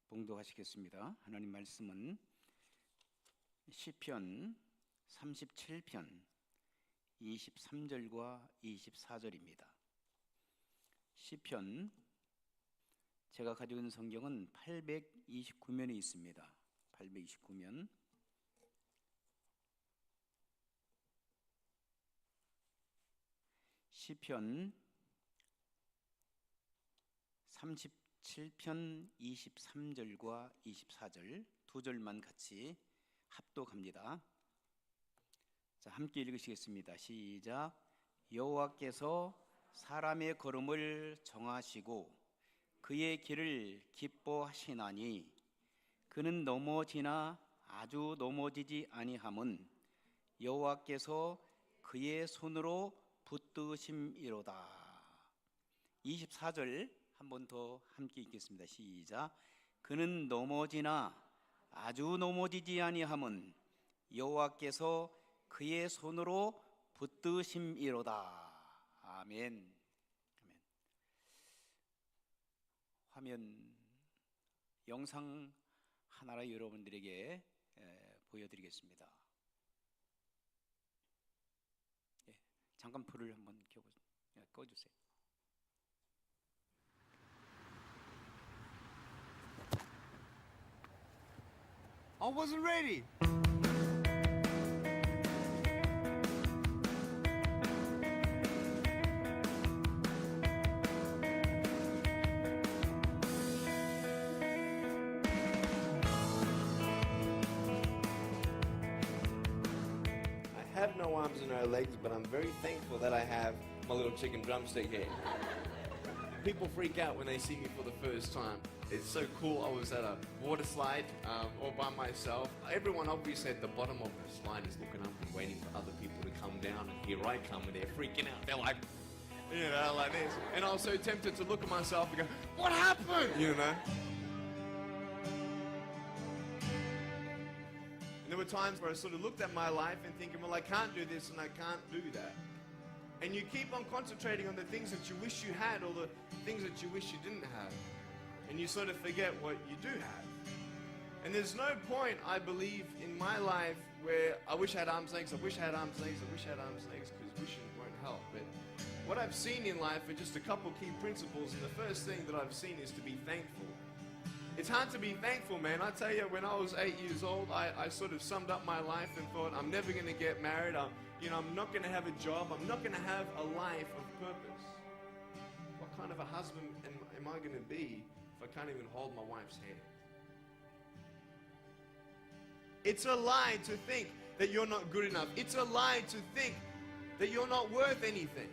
봉독하시겠습니다. 하나님 말씀은 시편 37편 23절과 24절입니다. 시편 제가 가지고 있는 성경은 829면에 있습니다. 829면 시편 37편 23절과 24절 두 절만 같이 합독합니다. 자, 함께 읽으시겠습니다. 시작. 여호와께서 사람의 걸음을 정하시고 그의 길을 기뻐하시나니 그는 넘어지나 아주 넘어지지 아니함은 여호와께서 그의 손으로 붙드심이로다. 24절 한 번 더 함께 읽겠습니다. 시작. 그는 넘어지나 아주 넘어지지 아니함은 여호와께서 그의 손으로 붙드심이로다. 아멘. 아멘. 화면 영상 하나를 여러분들에게 보여드리겠습니다. 잠깐 불을 한번 꺼주세요. I wasn't ready. I have no arms and no legs, but I'm very thankful that I have my little chicken drumstick here. People freak out when they see me for the first time. It's so cool. I was at a water slide all by myself. Everyone obviously at the bottom of the slide is looking up and waiting for other people to come down, and here I come and they're freaking out. They're like, you know, like this. And I was so tempted to look at myself and go, what happened? You know? And there were times where I sort of looked at my life and thinking, well, I can't do this and I can't do that. And you keep on concentrating on the things that you wish you had or the things that you wish you didn't have. And you sort of forget what you do have. And there's no point, I believe, in my life where I wish I had arms and legs, I wish I had arms and legs, I wish I had arms and legs, because wishing won't help. But what I've seen in life are just a couple key principles, and the first thing that I've seen is to be thankful. It's hard to be thankful, man. I tell you, when I was 8 years old, I sort of summed up my life and thought, I'm never going to get married, I'm not going to have a job, I'm not going to have a life of purpose. What kind of a husband am I going to be if I can't even hold my wife's hand? It's a lie to think that you're not good enough. It's a lie to think that you're not worth anything.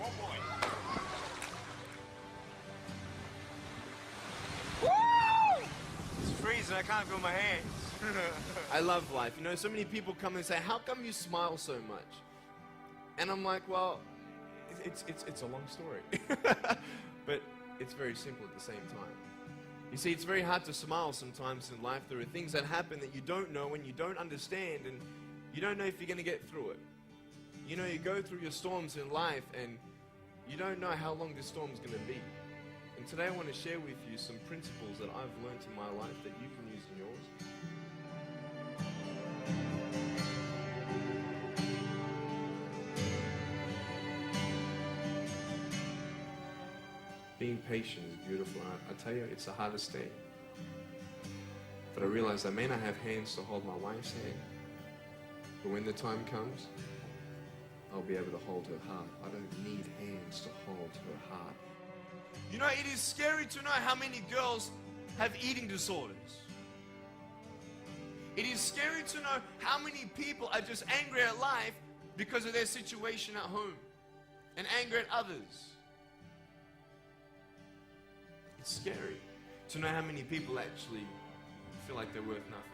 Oh boy. Woo! It's freezing, I can't feel my hands. I love life. You know, so many people come and say, how come you smile so much? And I'm like, well, it's a long story. But it's very simple at the same time. You see, it's very hard to smile sometimes in life. There are things that happen that you don't know and you don't understand, and you don't know if you're going to get through it. You know, you go through your storms in life and you don't know how long this storm's going to be. And today I want to share with you some principles that I've learned in my life that you can use in yours. Being patient is beautiful. I tell you, it's the hardest thing. But I realize I may not have hands to hold my wife's hand, but when the time comes, I'll be able to hold her heart. I don't need hands to hold her heart. You know, it is scary to know how many girls have eating disorders. It is scary to know how many people are just angry at life because of their situation at home and angry at others. It's scary to know how many people actually feel like they're worth nothing.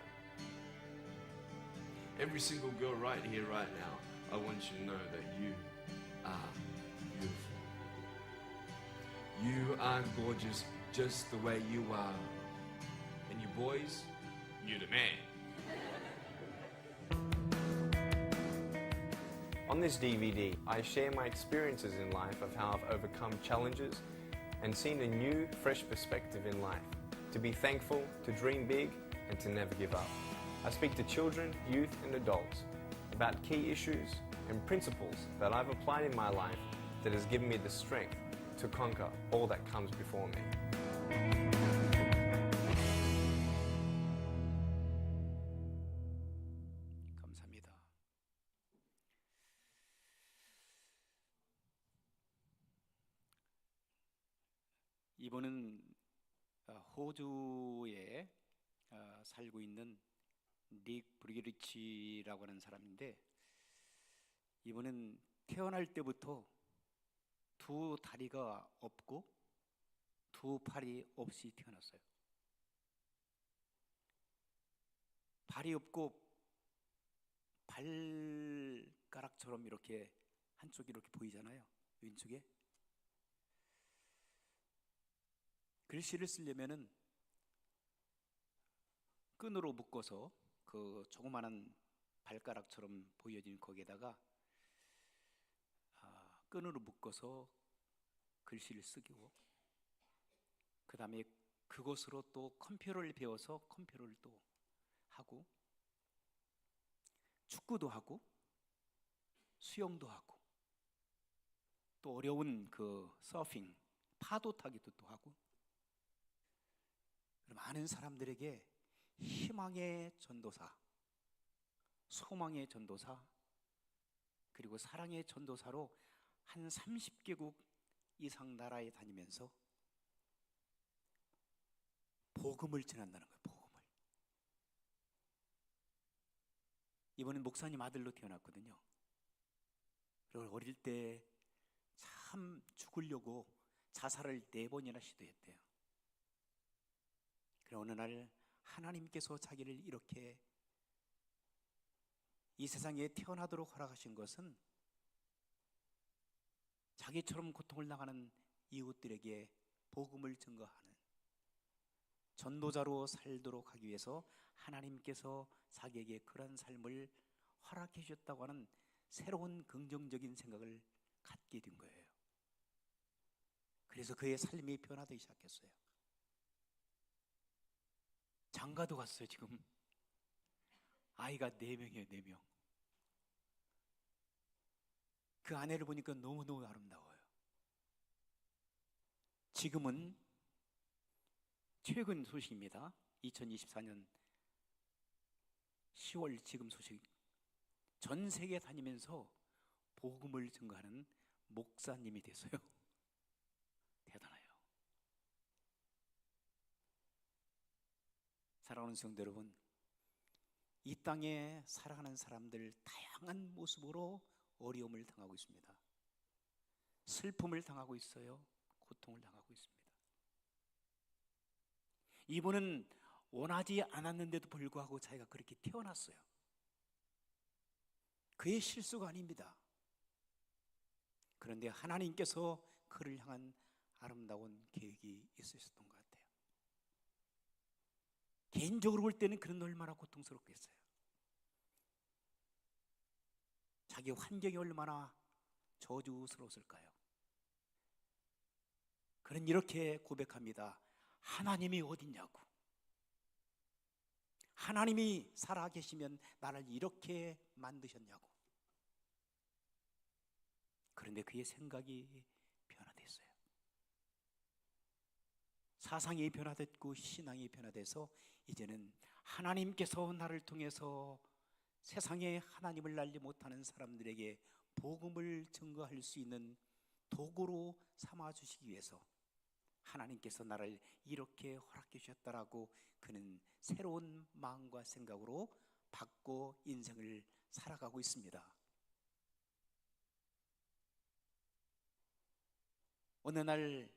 Every single girl right here, right now, I want you to know that you are beautiful. You are gorgeous just the way you are. And you boys, you're the man. On this DVD, I share my experiences in life of how I've overcome challenges and seen a new, fresh perspective in life. To be thankful, to dream big, and to never give up. I speak to children, youth, and adults about key issues and principles that I've applied in my life that has given me the strength to conquer all that comes before me. 감사합니다. 이분은 호주에 살고 있는 릭 브리리치라고 하는 사람인데, 이분은 태어날 때부터 두 다리가 없고 두 팔이 없이 태어났어요. 발이 없고 발가락처럼 이렇게 한쪽이 이렇게 보이잖아요. 왼쪽에. 글씨를 쓰려면은 끈으로 묶어서 그 조그마한 발가락처럼 보여진 거기에다가 끈으로 묶어서 글씨를 쓰고, 그 다음에 그것으로 또 컴퓨터를 배워서 컴퓨터를 또 하고, 축구도 하고 수영도 하고, 또 어려운 그 서핑, 파도 타기도 또 하고, 많은 사람들에게 희망의 전도사, 소망의 전도사, 그리고 사랑의 전도사로 한 30개국 이상 나라에 다니면서 복음을 전한다는 거예요. 복음을. 이번엔 목사님 아들로 태어났거든요. 그리고 어릴 때 참 죽으려고 자살을 4번이나 시도했대요. 그러나 어느 날 하나님께서 자기를 이렇게 이 세상에 태어나도록 허락하신 것은 자기처럼 고통을 당하는 이웃들에게 복음을 증거하는 전도자로 살도록 하기 위해서 하나님께서 자기에게 그런 삶을 허락해 주셨다고 하는 새로운 긍정적인 생각을 갖게 된 거예요. 그래서 그의 삶이 변화되기 시작했어요. 장가도 갔어요. 지금 아이가 4명이에요. 4명. 그 아내를 보니까 너무너무 아름다워요. 지금은 최근 소식입니다. 2024년 10월 지금 소식. 전 세계 다니면서 복음을 증거하는 목사님이 됐어요. 대단해요. 사랑하는 성도 여러분, 이 땅에 살아가는 사람들 다양한 모습으로 어려움을 당하고 있습니다. 슬픔을 당하고 있어요. 고통을 당하고 있습니다. 이분은 원하지 않았는데도 불구하고 자기가 그렇게 태어났어요. 그의 실수가 아닙니다. 그런데 하나님께서 그를 향한 아름다운 계획이 있으셨던 것 같아요. 개인적으로 볼 때는 그는 얼마나 고통스럽겠어요. 자기 환경이 얼마나 저주스러웠을까요? 그는 이렇게 고백합니다. 하나님이 어딨냐고. 하나님이 살아계시면 나를 이렇게 만드셨냐고. 그런데 그의 생각이 변화됐어요. 사상이 변화됐고 신앙이 변화돼서 이제는 하나님께서 나를 통해서 세상에 하나님을 알지 못하는 사람들에게 복음을 증거할 수 있는 도구로 삼아주시기 위해서 하나님께서 나를 이렇게 허락해 주셨다라고 그는 새로운 마음과 생각으로 바꿔 인생을 살아가고 있습니다. 어느 날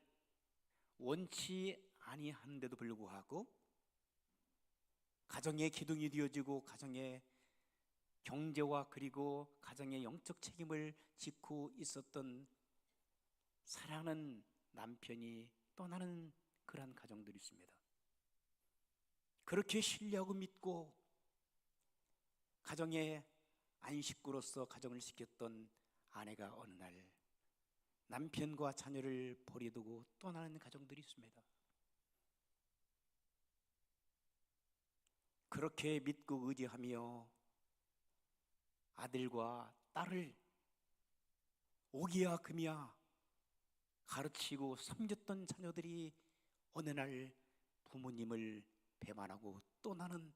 원치 아니한데도 불구하고 가정의 기둥이 되어지고 가정의 경제와 그리고 가정의 영적 책임을 짓고 있었던 사랑하는 남편이 떠나는 그러한 가정들이 있습니다. 그렇게 신뢰하고 믿고 가정의 안식구로서 가정을 지켰던 아내가 어느 날 남편과 자녀를 버려두고 떠나는 가정들이 있습니다. 그렇게 믿고 의지하며 아들과 딸을 오기야 금이야 가르치고 섬겼던 자녀들이 어느 날 부모님을 배반하고 떠나는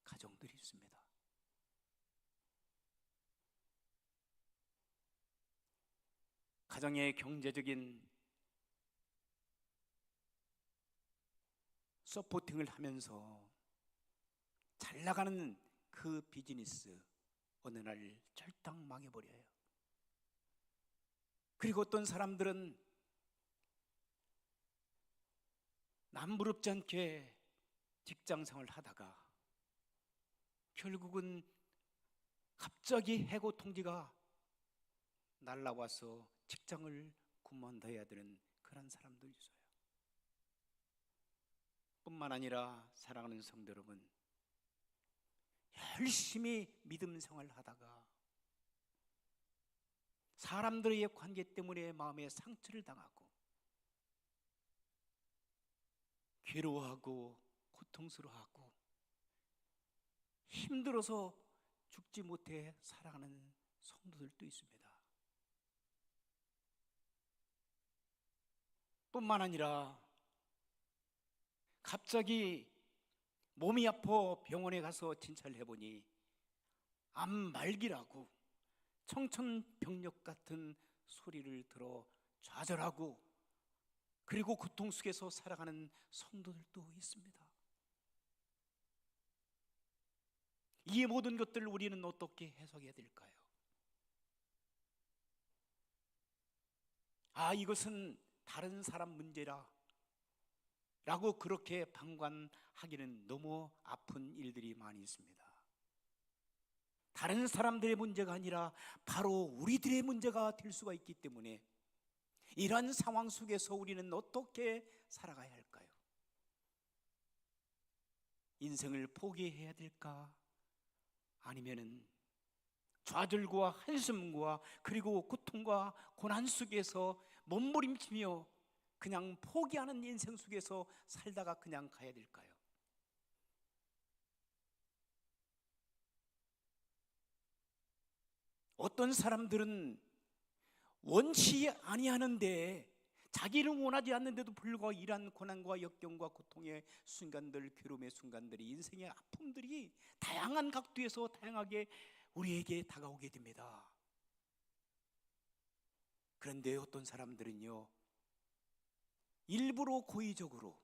가정들이 있습니다. 가정의 경제적인 서포팅을 하면서 잘 나가는 그 비즈니스 어느 날 절딱 망해버려요. 그리고 어떤 사람들은 남부럽지 않게 직장 생활을 하다가 결국은 갑자기 해고 통지가 날라와서 직장을 그만둬야 되는 그런 사람도 있어요. 뿐만 아니라 사랑하는 성도 여러분, 열심히 믿음 생활을 하다가 사람들의 관계 때문에 마음에 상처를 당하고 괴로워하고 고통스러워하고 힘들어서 죽지 못해 살아가는 성도들도 있습니다. 뿐만 아니라 갑자기 몸이 아파 병원에 가서 진찰을 해보니 암 말기라고 청천벽력 같은 소리를 들어 좌절하고 그리고 고통 속에서 살아가는 성도들도 있습니다. 이 모든 것들을 우리는 어떻게 해석해야 될까요? 이것은 다른 사람 문제라 라고 그렇게 방관하기는 너무 아픈 일들이 많이 있습니다. 다른 사람들의 문제가 아니라 바로 우리들의 문제가 될 수가 있기 때문에 이러한 상황 속에서 우리는 어떻게 살아가야 할까요? 인생을 포기해야 될까? 아니면은 좌절과 한숨과 그리고 고통과 고난 속에서 몸부림치며 그냥 포기하는 인생 속에서 살다가 그냥 가야 될까요? 어떤 사람들은 원치 아니하는데 자기는 원하지 않는데도 불구하고 이러한 고난과 역경과 고통의 순간들, 괴로움의 순간들이 인생의 아픔들이 다양한 각도에서 다양하게 우리에게 다가오게 됩니다. 그런데 어떤 사람들은요, 일부러 고의적으로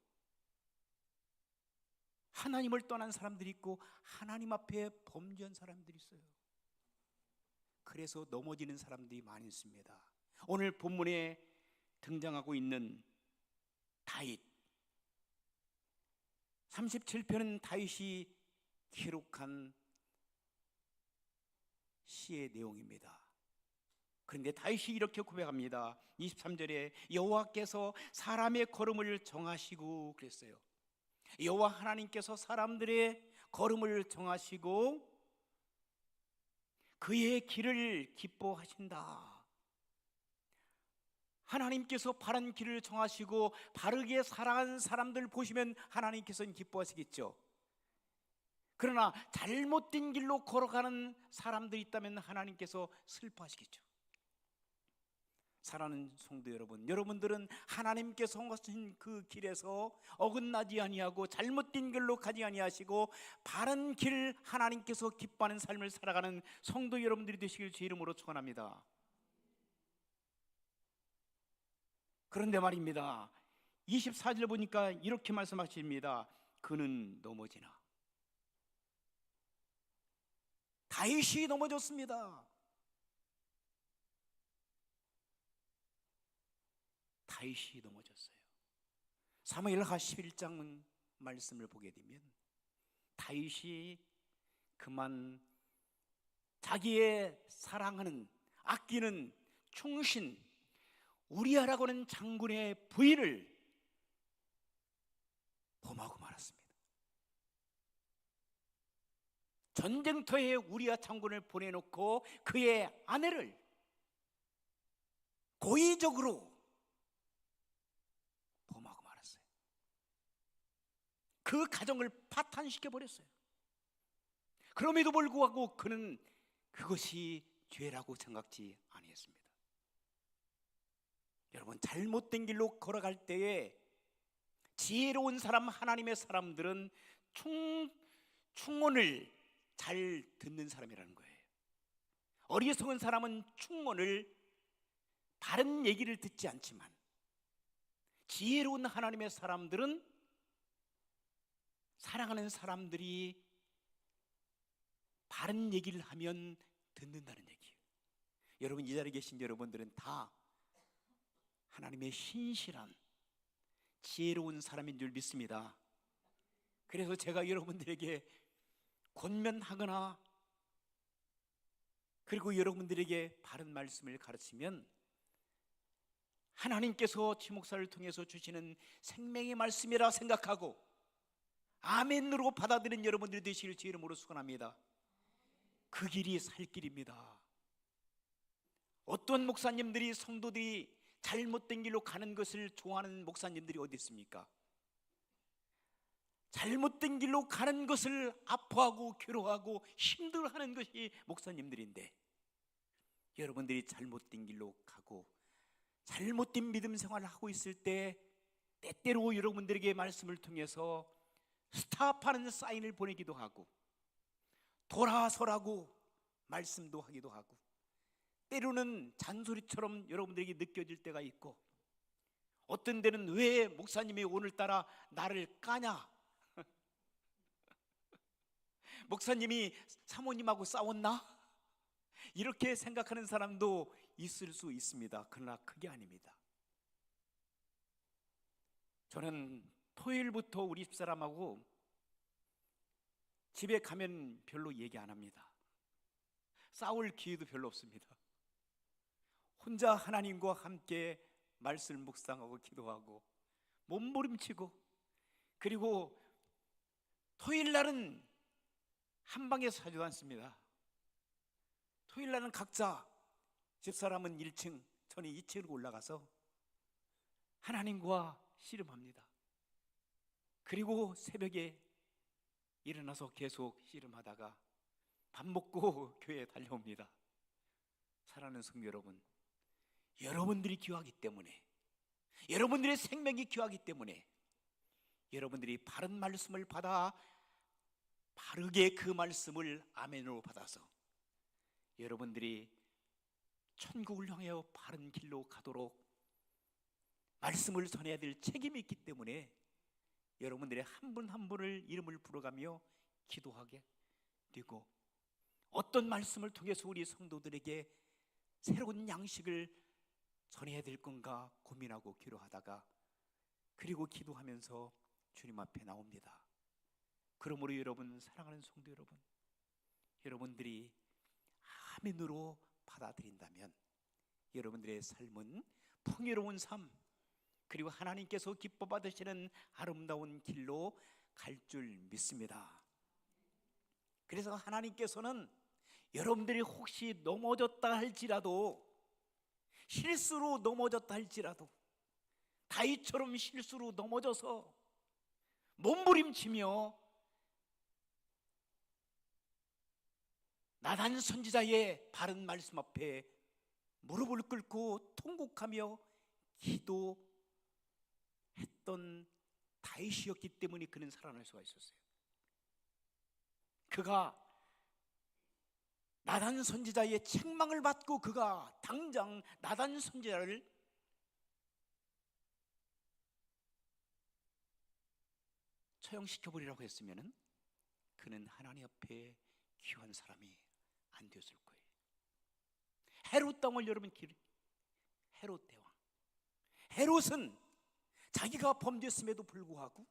하나님을 떠난 사람들이 있고 하나님 앞에 범죄한 사람들이 있어요. 그래서 넘어지는 사람들이 많이 있습니다. 오늘 본문에 등장하고 있는 다윗 37편은 다윗이 기록한 시의 내용입니다. 그런데 다윗이 이렇게 고백합니다. 23절에 여호와께서 사람의 걸음을 정하시고 그랬어요. 여호와 하나님께서 사람들의 걸음을 정하시고 그의 길을 기뻐하신다. 하나님께서 바른 길을 정하시고 바르게 살아가는 사람들 보시면 하나님께서는 기뻐하시겠죠. 그러나 잘못된 길로 걸어가는 사람들이 있다면 하나님께서 슬퍼하시겠죠. 사랑하는 성도 여러분, 여러분들은 하나님께서 하신 그 길에서 어긋나지 아니하고 잘못된 길로 가지 아니하시고 바른 길, 하나님께서 기뻐하는 삶을 살아가는 성도 여러분들이 되시길 주 이름으로 축원합니다. 그런데 말입니다, 24절 보니까 이렇게 말씀하십니다. 그는 넘어지나. 다윗이 넘어졌습니다. 다윗이 넘어졌어요. 사무엘하 11장 말씀을 보게 되면 다윗이 그만 자기의 사랑하는, 아끼는 충신 우리아라고 하는 장군의 부인을 범하고 말았습니다. 전쟁터에 우리아 장군을 보내놓고 그의 아내를 고의적으로 범하고 말았어요. 그 가정을 파탄시켜 버렸어요. 그럼에도 불구하고 그는 그것이 죄라고 생각지 아니했습니다. 여러분, 잘못된 길로 걸어갈 때에 지혜로운 사람, 하나님의 사람들은 충언을 잘 듣는 사람이라는 거예요. 어리석은 사람은 충언을, 바른 얘기를 듣지 않지만, 지혜로운 하나님의 사람들은 사랑하는 사람들이 바른 얘기를 하면 듣는다는 얘기예요. 여러분, 이 자리에 계신 여러분들은 다 하나님의 신실한 지혜로운 사람인 줄 믿습니다. 그래서 제가 여러분들에게 권면하거나 그리고 여러분들에게 바른 말씀을 가르치면 하나님께서 최 목사를 통해서 주시는 생명의 말씀이라 생각하고 아멘으로 받아들인 여러분들이 되시길 주 이름으로 축원합니다. 그 길이 살 길입니다. 어떤 목사님들이, 성도들이 잘못된 길로 가는 것을 좋아하는 목사님들이 어디 있습니까? 잘못된 길로 가는 것을 아파하고 괴로워하고 힘들어하는 것이 목사님들인데, 여러분들이 잘못된 길로 가고 잘못된 믿음 생활을 하고 있을 때 때때로 여러분들에게 말씀을 통해서 스탑하는 사인을 보내기도 하고 돌아서라고 말씀도 하기도 하고, 때로는 잔소리처럼 여러분들에게 느껴질 때가 있고, 어떤 데는 왜 목사님이 오늘따라 나를 까냐, 목사님이 사모님하고 싸웠나, 이렇게 생각하는 사람도 있을 수 있습니다. 그러나 그게 아닙니다. 저는 토요일부터 우리 집사람하고 집에 가면 별로 얘기 안 합니다. 싸울 기회도 별로 없습니다. 혼자 하나님과 함께 말씀을 묵상하고 기도하고 몸부림치고, 그리고 토요일 날은 한 방에서 자지도 않습니다. 토요일 날은 각자, 집사람은 1층, 저는 2층으로 올라가서 하나님과 씨름합니다. 그리고 새벽에 일어나서 계속 씨름하다가 밥 먹고 교회에 달려옵니다. 사랑하는 성도 여러분, 여러분들이 귀하기 때문에, 여러분들의 생명이 귀하기 때문에 여러분들이 바른 말씀을 받아 바르게 그 말씀을 아멘으로 받아서 여러분들이 천국을 향하여 바른 길로 가도록 말씀을 전해야 될 책임이 있기 때문에 여러분들의 한 분 한 분을 이름을 부르가며 기도하게 되고, 어떤 말씀을 통해서 우리 성도들에게 새로운 양식을 전해야 될 건가 고민하고 기도하다가, 그리고 기도하면서 주님 앞에 나옵니다. 그러므로 여러분, 사랑하는 성도 여러분, 여러분들이 아멘으로 받아들인다면 여러분들의 삶은 풍요로운 삶, 그리고 하나님께서 기뻐 받으시는 아름다운 길로 갈 줄 믿습니다. 그래서 하나님께서는 여러분들이 혹시 넘어졌다 할지라도, 실수로 넘어졌다 할지라도, 다윗처럼 실수로 넘어져서 몸부림치며 나단 선지자의 바른 말씀 앞에 무릎을 꿇고 통곡하며 기도했던 다윗이었기 때문에 그는 살아날 수가 있었어요. 그가 나단 선지자의 책망을 받고 그가 당장 나단 선지자를 처형시켜버리라고 했으면 그는 하나님 앞에 귀한 사람이 안 되었을 거예요. 헤롯 땅을 여러분, 헤롯 대왕, 헤롯은 자기가 범죄했음에도 불구하고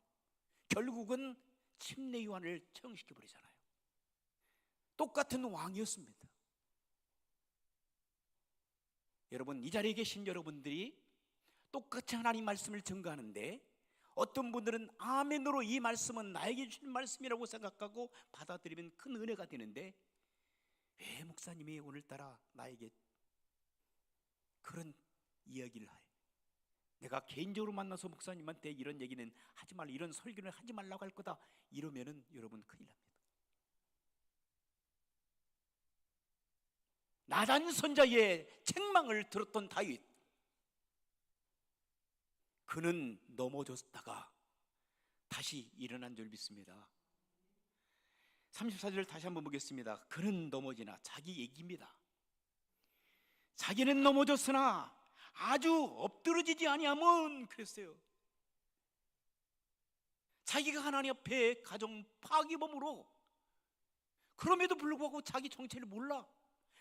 결국은 침례 요한을 처형시켜버리잖아요. 똑같은 왕이었습니다. 여러분, 이 자리에 계신 여러분들이 똑같이 하나님 말씀을 증거하는데 어떤 분들은 아멘으로 이 말씀은 나에게 주신 말씀이라고 생각하고 받아들이면 큰 은혜가 되는데, 왜 목사님이 오늘따라 나에게 그런 이야기를 해? 내가 개인적으로 만나서 목사님한테 이런 얘기는 하지 말라, 이런 설교는 하지 말라고 할 거다, 이러면은 여러분 큰일 납니다. 나단 선자의 책망을 들었던 다윗, 그는 넘어졌다가 다시 일어난 줄 믿습니다. 34절 다시 한번 보겠습니다. 그는 넘어지나, 자기 얘기입니다. 자기는 넘어졌으나 아주 엎드러지지 아니하면, 그랬어요. 자기가 하나님 앞에 가정 파기범으로, 그럼에도 불구하고 자기 정체를 몰라,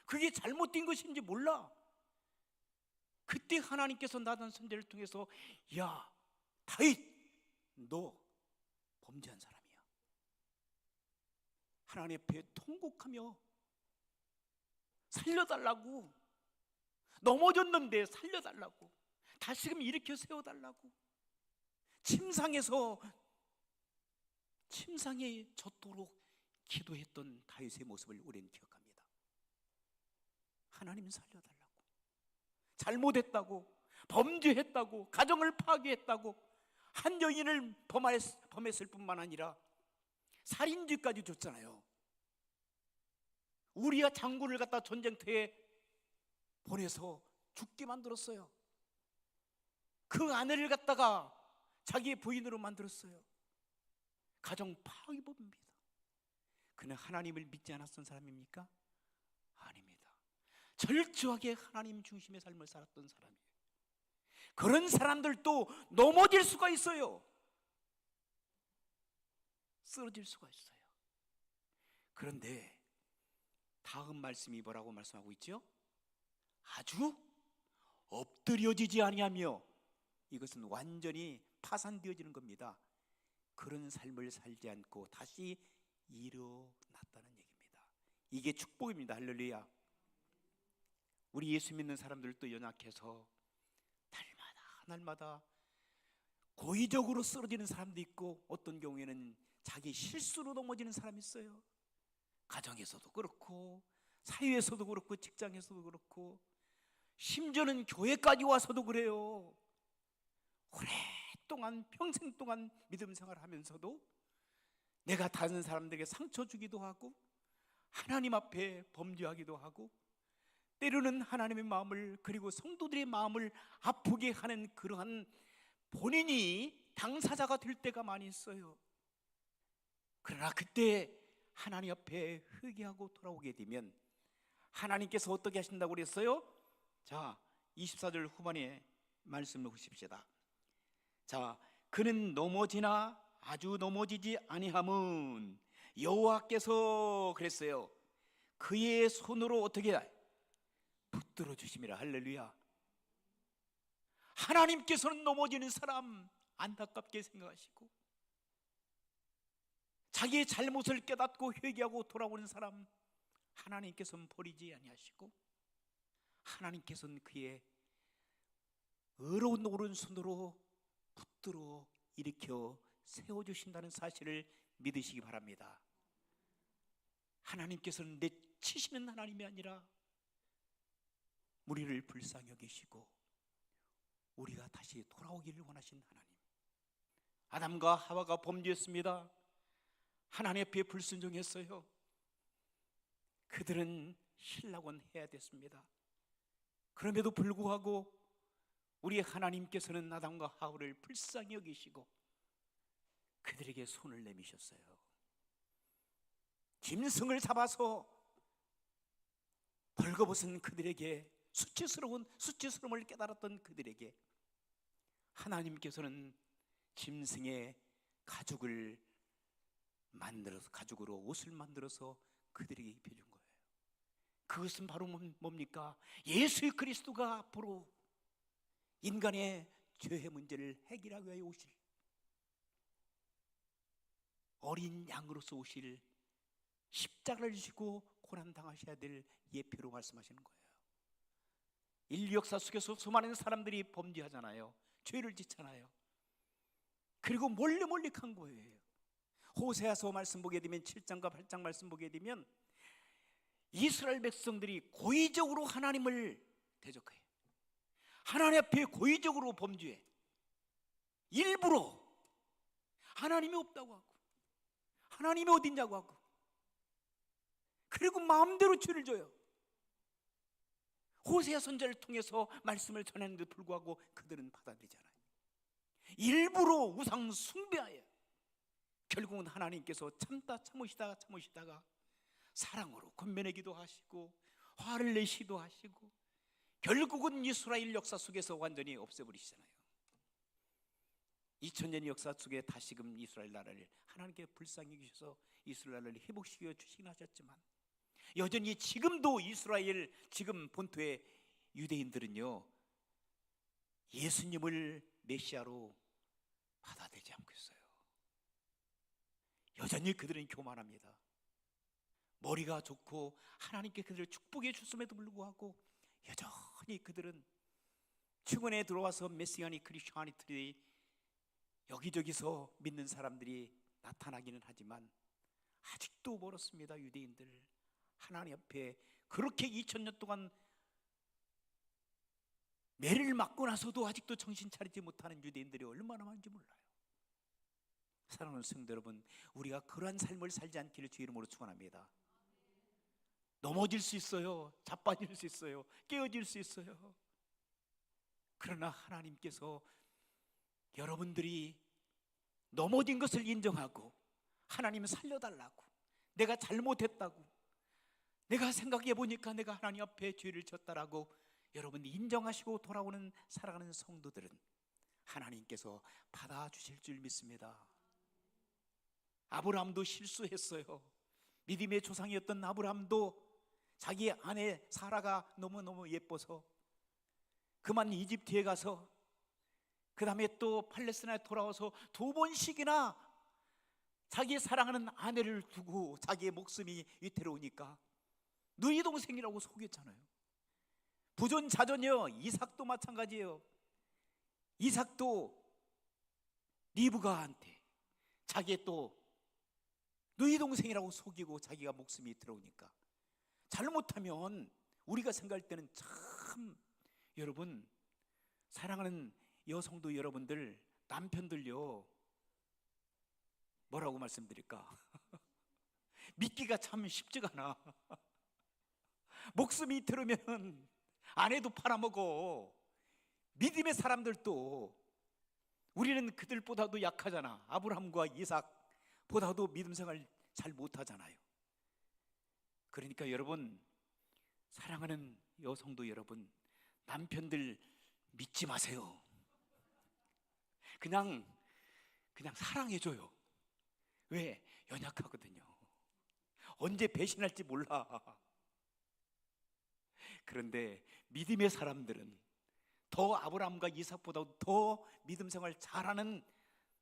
그게 잘못된 것인지 몰라. 그때 하나님께서 나단 선지자를 통해서, 야 다윗, 너 범죄한 사람이야. 하나님 앞에 통곡하며 살려달라고, 넘어졌는데 살려달라고, 다시금 일으켜 세워달라고, 침상에 젖도록 기도했던 다윗의 모습을 우리는 기억합니다. 하나님 살려달라고, 잘못했다고, 범죄했다고, 가정을 파괴했다고, 한 여인을 범했을 뿐만 아니라 살인죄까지 줬잖아요. 우리야 장군을 갖다 전쟁터에 보내서 죽게 만들었어요. 그 아내를 갖다가 자기의 부인으로 만들었어요. 가정 파괴범입니다. 그는 하나님을 믿지 않았던 사람입니까? 아닙니다. 철저하게 하나님 중심의 삶을 살았던 사람이에요. 그런 사람들도 넘어질 수가 있어요. 쓰러질 수가 있어요. 그런데 다음 말씀이 뭐라고 말씀하고 있죠? 아주 엎드려지지 아니하며, 이것은 완전히 파산되어지는 겁니다. 그런 삶을 살지 않고 다시 일어났다는 얘기입니다. 이게 축복입니다. 할렐루야. 우리 예수 믿는 사람들도 연약해서 날마다 고의적으로 쓰러지는 사람도 있고, 어떤 경우에는 자기 실수로 넘어지는 사람이 있어요. 가정에서도 그렇고, 사회에서도 그렇고, 직장에서도 그렇고, 심지어는 교회까지 와서도 그래요. 오랫동안, 평생 동안 믿음 생활하면서도 내가 다른 사람들에게 상처 주기도 하고, 하나님 앞에 범죄하기도 하고, 때로는 하나님의 마음을, 그리고 성도들의 마음을 아프게 하는 그러한 본인이 당사자가 될 때가 많이 있어요. 그러나 그때 하나님 앞에 회개하고 돌아오게 되면 하나님께서 어떻게 하신다고 그랬어요? 자, 24절 후반에 말씀을 보십시다. 자, 그는 넘어지나 아주 넘어지지 아니함은 여호와께서, 그랬어요, 그의 손으로 어떻게 붙들어 주심이라. 할렐루야. 하나님께서는 넘어지는 사람 안타깝게 생각하시고, 자기의 잘못을 깨닫고 회개하고 돌아오는 사람 하나님께서는 버리지 아니하시고, 하나님께서는 그의 의로운 오른손으로 붙들어 일으켜 세워주신다는 사실을 믿으시기 바랍니다. 하나님께서는 내치시는 하나님이 아니라 우리를 불쌍히 여기시고 우리가 다시 돌아오기를 원하신 하나님. 아담과 하와가 범죄했습니다. 하나님 앞에 불순종했어요. 그들은 신락원 해야 됐습니다. 그럼에도 불구하고 우리 하나님께서는 아담과 하와를 불쌍히 여기시고 그들에게 손을 내미셨어요. 짐승을 잡아서 벌거벗은 그들에게, 수치스러움을 깨달았던 그들에게 하나님께서는 짐승의 가죽으로 옷을 만들어서 그들에게 입혀준 거예요. 그것은 바로 뭡니까? 예수 그리스도가 앞으로 인간의 죄의 문제를 해결하기 위하여 오실, 어린 양으로서 오실, 십자가를 지고 고난당하셔야 될 예표로 말씀하시는 거예요. 인류 역사 속에서 수많은 사람들이 범죄하잖아요. 죄를 짓잖아요. 그리고 몰래 간 거예요. 호세아서 말씀 보게 되면 7장과 8장 말씀 보게 되면 이스라엘 백성들이 고의적으로 하나님을 대적해. 하나님 앞에 고의적으로 범죄해. 일부러 하나님이 없다고 하고 하나님이 어딨냐고 하고, 그리고 마음대로 죄를 져요. 호세아 선지자를 통해서 말씀을 전했는데도 불구하고 그들은 받아들이지 않아요. 일부러 우상 숭배하여 결국은 하나님께서 참으시다가 사랑으로 권면하기도 하시고 화를 내시기도 하시고 결국은 이스라엘 역사 속에서 완전히 없애버리시잖아요. 2000년의 역사 속에 다시금 이스라엘 나라를 하나님께 불쌍히 여기셔서 이스라엘 나라를 회복시켜 주시긴 하셨지만, 여전히 지금도 이스라엘 지금 본토의 유대인들은요, 예수님을 메시아로 받아들이지 않고 있어요. 여전히 그들은 교만합니다. 머리가 좋고 하나님께 그들을 축복해 주심에도 불구하고 여전히 그들은 축원에 들어와서 메시아니 크리스천이들이 여기저기서 믿는 사람들이 나타나기는 하지만 아직도 멀었습니다. 유대인들 하나님 앞에 그렇게 2000년 동안 매를 맞고 나서도 아직도 정신 차리지 못하는 유대인들이 얼마나 많은지 몰라요. 사랑하는 성도 여러분, 우리가 그러한 삶을 살지 않기를 주의 이름으로 축원합니다. 넘어질 수 있어요. 자빠질 수 있어요. 깨어질 수 있어요. 그러나 하나님께서 여러분들이 넘어진 것을 인정하고 하나님 살려달라고, 내가 잘못했다고, 내가 생각해 보니까 내가 하나님 앞에 죄를 졌다라고 여러분이 인정하시고 돌아오는 살아가는 성도들은 하나님께서 받아주실 줄 믿습니다. 아브라함도 실수했어요. 믿음의 조상이었던 아브라함도 자기 아내 사라가 너무너무 예뻐서 그만 이집트에 가서 그 다음에 또 팔레스타인에 돌아와서 2번씩이나 자기 사랑하는 아내를 두고 자기의 목숨이 위태로우니까 너희 동생이라고 속였잖아요. 부존자존이요. 이삭도 마찬가지예요. 이삭도 리브가한테 자기의 또 너희 동생이라고 속이고 자기가 목숨이 위태로우니까, 잘못하면 우리가 생각할 때는 참, 여러분 사랑하는 여성도 여러분들 남편들요, 뭐라고 말씀드릴까? 믿기가 참 쉽지가 않아. 목숨이 위태로우면 아내도 팔아먹어. 믿음의 사람들도 우리는 그들보다도 약하잖아. 아브라함과 이삭보다도 믿음 생활 잘 못하잖아요. 그러니까 여러분, 사랑하는 여성도 여러분, 남편들 믿지 마세요. 그냥 사랑해줘요. 왜? 연약하거든요. 언제 배신할지 몰라. 그런데 믿음의 사람들은 더 아브라함과 이삭보다 더 믿음 생활 잘하는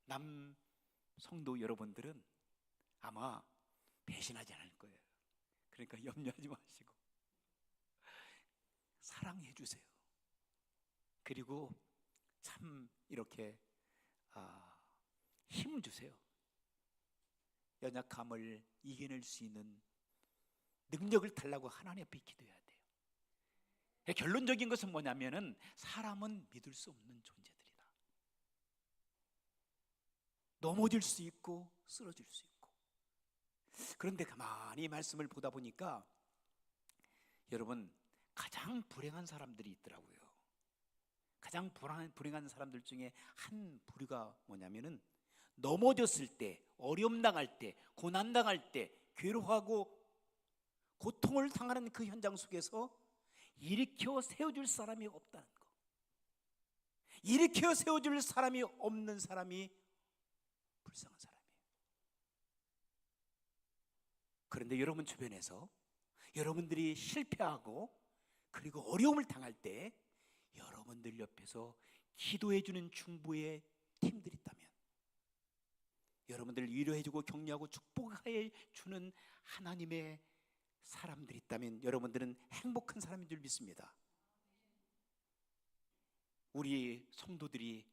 남성도 여러분들은 아마 배신하지 않을 거예요. 그러니까 염려하지 마시고 사랑해 주세요. 그리고 참 이렇게 힘 주세요. 연약함을 이겨낼 수 있는 능력을 달라고 하나님 앞에 기도해야 돼요. 결론적인 것은 뭐냐면은 사람은 믿을 수 없는 존재들이다. 넘어질 수 있고 쓰러질 수 있고. 그런데 가만히 말씀을 보다 보니까 여러분, 가장 불행한 사람들이 있더라고요. 가장 불행한 사람들 중에 한 부류가 뭐냐면은 넘어졌을 때, 어려움 당할 때, 고난 당할 때, 괴로워하고 고통을 당하는 그 현장 속에서 일으켜 세워줄 사람이 없다는 거. 일으켜 세워줄 사람이 없는 사람이 불쌍한 사람이에요. 그런데 여러분 주변에서 여러분들이 실패하고 그리고 어려움을 당할 때 여러분들 옆에서 기도해주는 중보의 팀들이 있다면, 여러분들을 위로해주고 격려하고 축복해 주는 하나님의 사람들이 있다면 여러분들은 행복한 사람인 줄 믿습니다. 우리 성도들이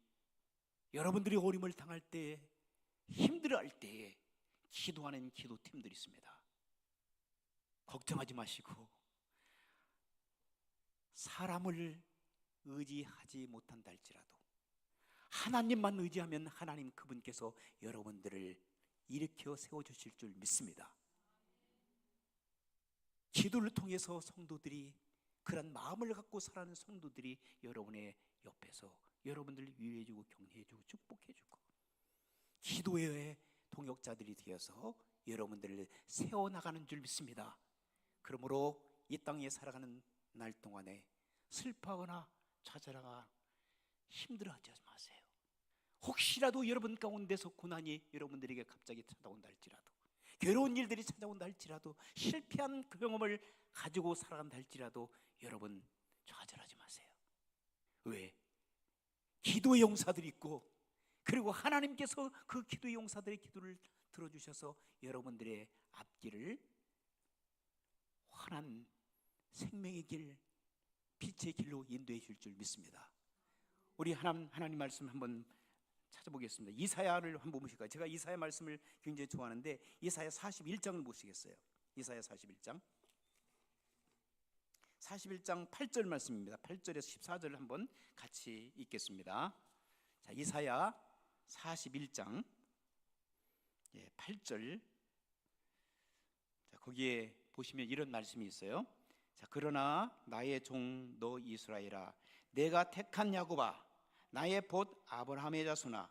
여러분들이 어려움을 당할 때, 힘들어할 때에 기도하는 기도팀들이 있습니다. 걱정하지 마시고 사람을 의지하지 못한다 할지라도 하나님만 의지하면 하나님 그분께서 여러분들을 일으켜 세워주실 줄 믿습니다. 기도를 통해서 성도들이, 그런 마음을 갖고 살아가는 성도들이 여러분의 옆에서 여러분들을 위로해주고 격려해주고 축복해주고 기도의 동역자들이 되어서 여러분들을 세워나가는 줄 믿습니다. 그러므로 이 땅에 살아가는 날 동안에 슬퍼하거나 좌절하거나 힘들어하지 마세요. 혹시라도 여러분 가운데서 고난이 여러분들에게 갑자기 찾아온다 할지라도, 괴로운 일들이 찾아온다 할지라도, 실패한 그 경험을 가지고 살아간다 할지라도 여러분 좌절하지 마세요. 왜? 기도의 용사들이 있고, 그리고 하나님께서 그 기도의 용사들의 기도를 들어주셔서 여러분들의 앞길을 환한 생명의 길, 빛의 길로 인도해 줄 줄 믿습니다. 우리 하나님 말씀 한번 찾아보겠습니다. 이사야를 한번 보실까요? 제가 이사야 말씀을 굉장히 좋아하는데 이사야 41장을 보시겠어요? 이사야 41장 8절 말씀입니다. 8절에서 14절을 한번 같이 읽겠습니다. 자, 이사야 41장 8절. 자, 거기에 보시면 이런 말씀이 있어요. 자, 그러나 나의 종 너 이스라엘아, 내가 택한 야곱아, 나의 봇 아브라함의 자손아,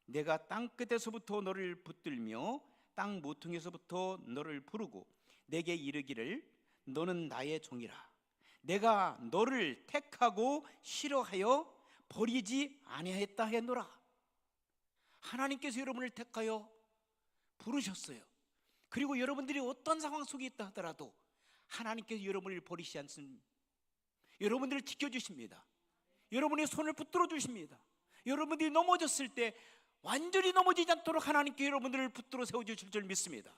내가 땅 끝에서부터 너를 붙들며 땅 모퉁이에서부터 너를 부르고 내게 이르기를 너는 나의 종이라. 내가 너를 택하고 싫어하여 버리지 아니하였다 했노라. 하나님께서 여러분을 택하여 부르셨어요. 그리고 여러분들이 어떤 상황 속에 있다 하더라도 하나님께서 여러분을 버리시지 않습니다. 여러분들을 지켜주십니다. 여러분의 손을 붙들어 주십니다. 여러분들이 넘어졌을 때 완전히 넘어지지 않도록 하나님께 여러분들을 붙들어 세워주실 줄 믿습니다.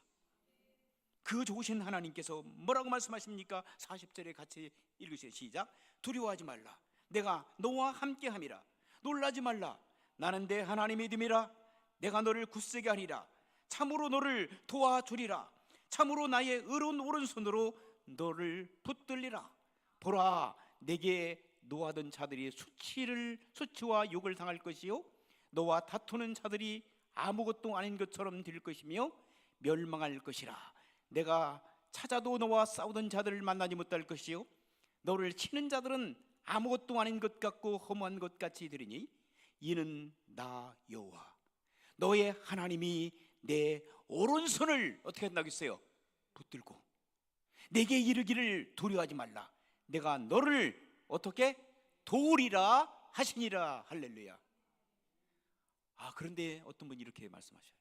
그 좋으신 하나님께서 뭐라고 말씀하십니까? 40절에 같이 읽으세요. 시작. 두려워하지 말라. 내가 너와 함께함이라. 놀라지 말라. 나는 내 하나님의 됨이라. 내가 너를 굳세게 하리라. 참으로 너를 도와주리라. 참으로 나의 의로운 오른손으로 너를 붙들리라. 보라, 내게 노하던 자들이 수치와 욕을 당할 것이요 너와 다투는 자들이 아무것도 아닌 것처럼 될 것이며 멸망할 것이라. 내가 찾아도 너와 싸우던 자들을 만나지 못할 것이요 너를 치는 자들은 아무것도 아닌 것 같고 허무한 것 같이 되리니 이는 나 여호와 너의 하나님이 내 오른손을 어떻게 한다고 했어요? 붙들고 내게 이르기를 두려워하지 말라. 내가 너를 어떻게 도우리라 하시니라. 할렐루야. 그런데 어떤 분이 이렇게 말씀하셔요.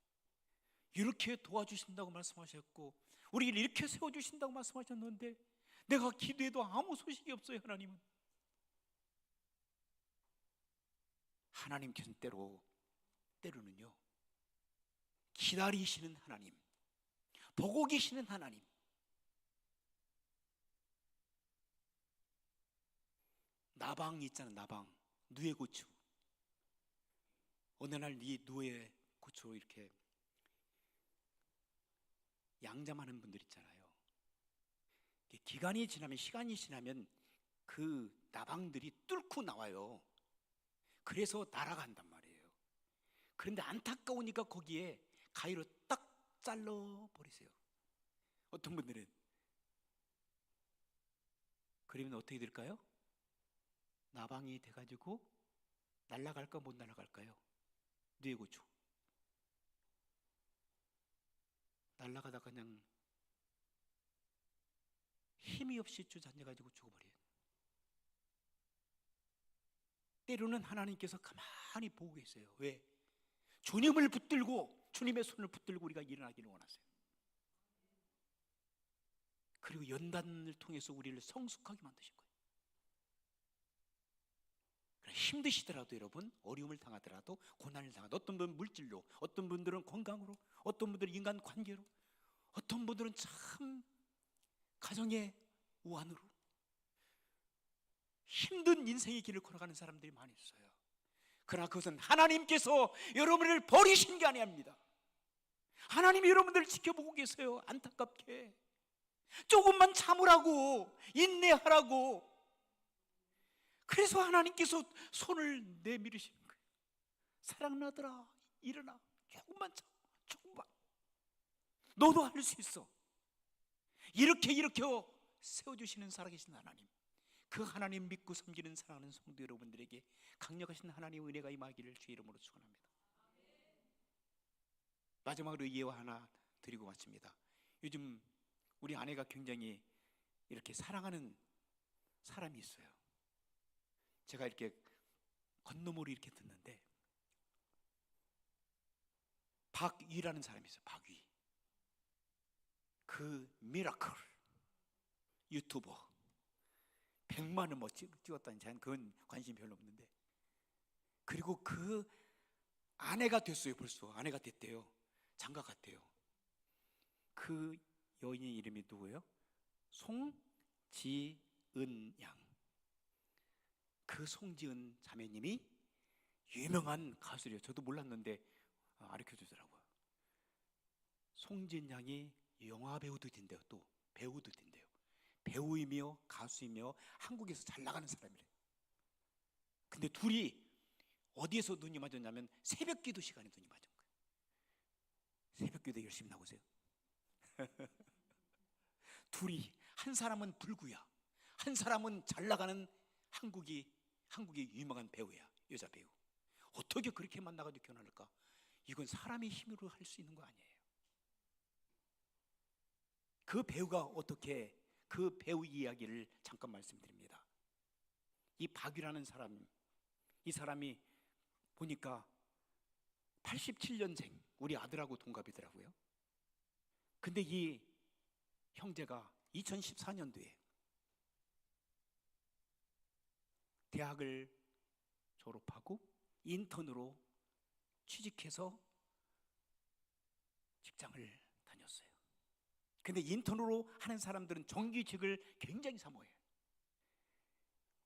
이렇게 도와주신다고 말씀하셨고 우리를 이렇게 세워주신다고 말씀하셨는데 내가 기도해도 아무 소식이 없어요. 하나님께서는 때로는요 기다리시는 하나님, 보고 계시는 하나님. 나방 있잖아요. 나방, 누에 고추. 어느 날 이 누에 고추로 이렇게 양잠하는 분들 있잖아요. 기간이 지나면, 시간이 지나면 그 나방들이 뚫고 나와요. 그래서 날아간단 말이에요. 그런데 안타까우니까 거기에 가위로 딱 잘라버리세요. 어떤 분들은. 그러면 어떻게 될까요? 나방이 돼가지고 날아갈까 못 날아갈까요? 뇌고추 날아가다가 그냥 힘이 없이 주저앉아가지고 죽어버려요. 때로는 하나님께서 가만히 보고 계세요. 왜? 주님을 붙들고 주님의 손을 붙들고 우리가 일어나기를 원하세요. 그리고 연단을 통해서 우리를 성숙하게 만드신 거예요. 힘드시더라도 여러분, 어려움을 당하더라도, 고난을 당하더라도, 어떤 분은 물질로, 어떤 분들은 건강으로, 어떤 분들은 인간 관계로, 어떤 분들은 참 가정의 우환으로 힘든 인생의 길을 걸어가는 사람들이 많이 있어요. 그러나 그것은 하나님께서 여러분을 버리신 게 아닙니다. 하나님이 여러분들을 지켜보고 계세요. 안타깝게 조금만 참으라고, 인내하라고. 그래서 하나님께서 손을 내밀으시는 거예요. 사랑나더라, 일어나, 조금만 참, 조금만. 너도 할 수 있어. 이렇게 세워주시는 살아계신 하나님, 그 하나님 믿고 섬기는 사랑하는 성도 여러분들에게 강력하신 하나님의 은혜가 임하기를 주의 이름으로 축원합니다. 마지막으로 예화 하나 드리고 마칩니다. 요즘 우리 아내가 굉장히 이렇게 사랑하는 사람이 있어요. 제가 이렇게 건너머리 이렇게 듣는데 박위라는 사람이 있어요. 박위. 그 미라클 유튜버 100만원 뭐 찍었다니 저는 그건 관심 별로 없는데, 그리고 그 아내가 됐어요. 벌써 아내가 됐대요. 장가 갔대요. 그 여인의 이름이 누구예요? 송지은 양. 그 송지은 자매님이 유명한 가수래요. 저도 몰랐는데 가르쳐 주더라고요. 송지은 양이 영화 배우도 된대요. 또 배우도 된대요. 배우이며 가수이며 한국에서 잘 나가는 사람이래요. 근데 둘이 어디에서 눈이 맞았냐면 새벽기도 시간에 눈이 맞은 거예요. 새벽기도 열심히 나오세요. 둘이, 한 사람은 불구야, 한 사람은 잘 나가는 한국의 유명한 배우야. 여자 배우. 어떻게 그렇게 만나가지고 결혼할까? 이건 사람의 힘으로 할 수 있는 거 아니에요. 그 배우가 어떻게, 그 배우 이야기를 잠깐 말씀드립니다. 이 박유라는 사람, 이 사람이 보니까 87년생, 우리 아들하고 동갑이더라고요. 근데 이 형제가 2014년도에 대학을 졸업하고 인턴으로 취직해서 직장을 다녔어요. 근데 인턴으로 하는 사람들은 정규직을 굉장히 사모해요.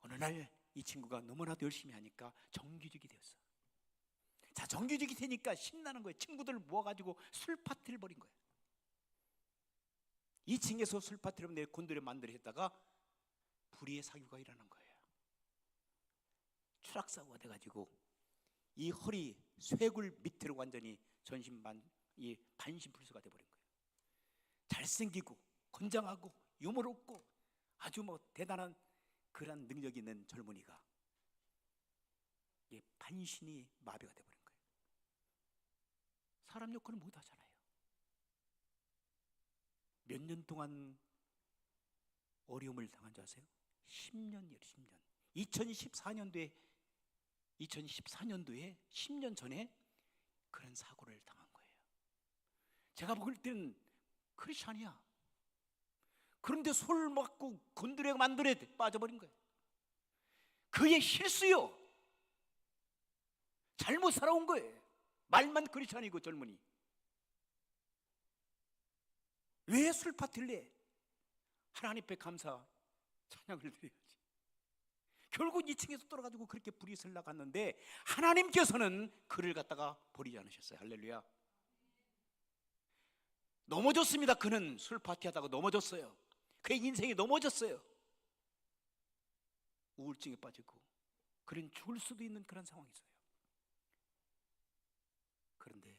어느 날 이 친구가 너무나도 열심히 하니까 정규직이 되었어. 자, 정규직이 되니까 신나는 거예요. 친구들 모아가지고 술 파티를 벌인 거예요. 2층에서 술 파티를 내 곤드레 만들어 했다가 불의의 사유가 일어난 거예요. 추락사고가 돼가지고 이 허리 쇄골 밑으로 완전히 이 반신불수가 돼버린 거예요. 잘생기고 건장하고 유머롭고 아주 뭐 대단한 그런 능력이 있는 젊은이가 반신이 마비가 돼버린 거예요. 사람 욕구는 못 하잖아요. 몇 년 동안 어려움을 당한 줄 아세요? 10년이에요. 10년. 2014년도에 10년 전에 그런 사고를 당한 거예요. 제가 볼 때는 크리스찬이야. 그런데 술 먹고 건드려 만들어 빠져버린 거예요. 그의 실수요. 잘못 살아온 거예요. 말만 크리스찬이고 젊은이. 왜 술 파티를 내? 하나님 앞에 감사 찬양을 드려야지. 결국 2층에서 떨어가지고 그렇게 불이 슬라갔는데 하나님께서는 그를 갖다가 버리지 않으셨어요. 할렐루야. 넘어졌습니다. 그는 술 파티하다가 넘어졌어요. 그의 인생이 넘어졌어요. 우울증에 빠지고 그는 죽을 수도 있는 그런 상황이 있어요. 그런데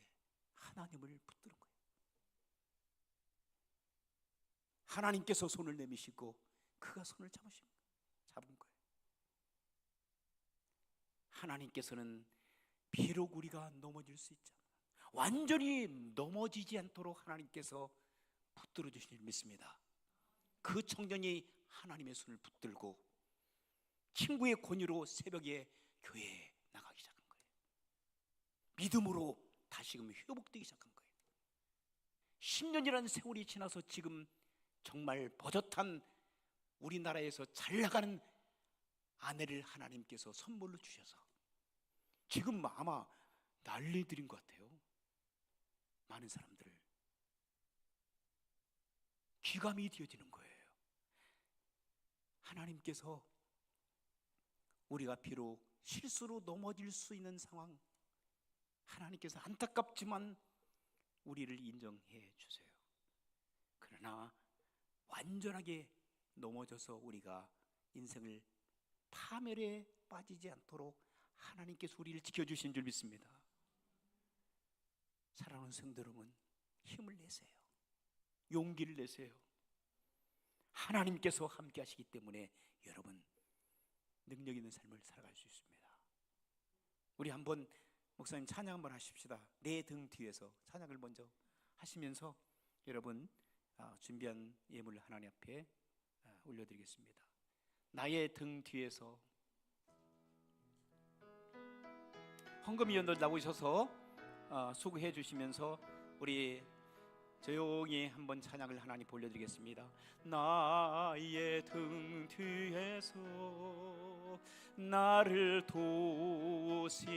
하나님을 붙드는 거예요. 하나님께서 손을 내미시고 그가 손을 잡은 거예요. 하나님께서는 비록 우리가 넘어질 수 있잖아, 완전히 넘어지지 않도록 하나님께서 붙들어 주신 줄 믿습니다. 그 청년이 하나님의 손을 붙들고 친구의 권유로 새벽에 교회에 나가기 시작한 거예요. 믿음으로 다시금 회복되기 시작한 거예요. 10년이라는 세월이 지나서 지금 정말 버젓한 우리나라에서 잘 나가는 아내를 하나님께서 선물로 주셔서 지금 아마 난리들인 것 같아요. 많은 사람들을 귀감이 되어지는 거예요. 하나님께서 우리가 비록 실수로 넘어질 수 있는 상황, 하나님께서 안타깝지만 우리를 인정해 주세요. 그러나 완전하게 넘어져서 우리가 인생을 파멸에 빠지지 않도록 하나님께서 우리를 지켜주신 줄 믿습니다. 사랑하는 성도 여러분, 힘을 내세요. 용기를 내세요. 하나님께서 함께 하시기 때문에 여러분 능력 있는 삶을 살아갈 수 있습니다. 우리 한번 목사님 찬양 한번 하십시다. 내 등 뒤에서 찬양을 먼저 하시면서 여러분 준비한 예물을 하나님 앞에 올려드리겠습니다. 나의 등 뒤에서. 헌금위원들 나오셔서 수고해 주시면서 우리 조용히 한번 찬양을 하나님 올려드리겠습니다. 나의 등 뒤에서 나를 도우시는